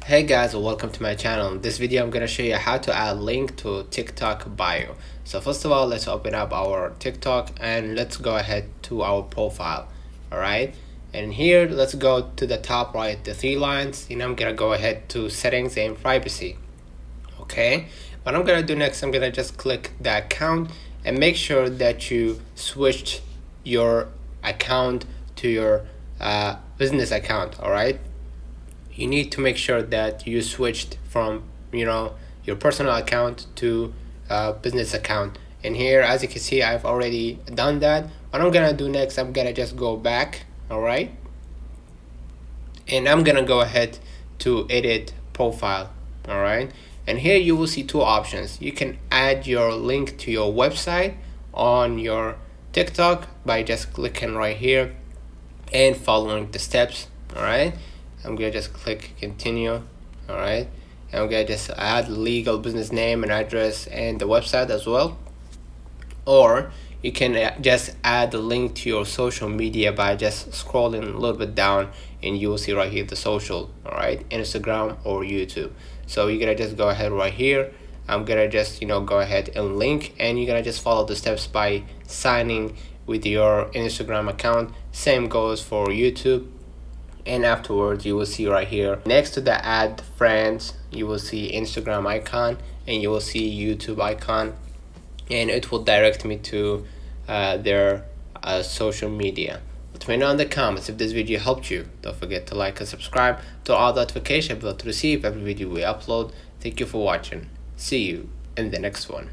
Hey guys, welcome to my channel. In this video I'm gonna show you how to add link to TikTok bio. So first of all, let's open up our TikTok and let's go ahead to our profile. Alright, and here let's go to the top right, the three lines, and I'm gonna go ahead to settings and privacy. Okay, what I'm gonna do next, I'm gonna just click the account and make sure that you switched your account to your business account. Alright, you need to make sure that you switched from your personal account to business account. And here, as you can see, I've already done that. What I'm gonna do next, I'm gonna just go back. All right, and I'm gonna go ahead to edit profile. All right, and here you will see two options. You can add your link to your website on your TikTok by just clicking right here and following the steps. All right, I'm gonna just click continue. All right, and I'm gonna just add legal business name and address and the website as well. Or you can just add the link to your social media by just scrolling a little bit down, and you will see right here the social. All right, Instagram or YouTube. So you're gonna just go ahead right here. I'm gonna just go ahead and link, and you're gonna just follow the steps by signing with your Instagram account. Same goes for YouTube. And afterwards you will see right here next to the add friends, you will see Instagram icon and you will see YouTube icon, and it will direct me to their social media. Let me know in the comments if this video helped you. Don't forget to like and subscribe to all notification bell to receive every video we upload. Thank you for watching. See you in the next one.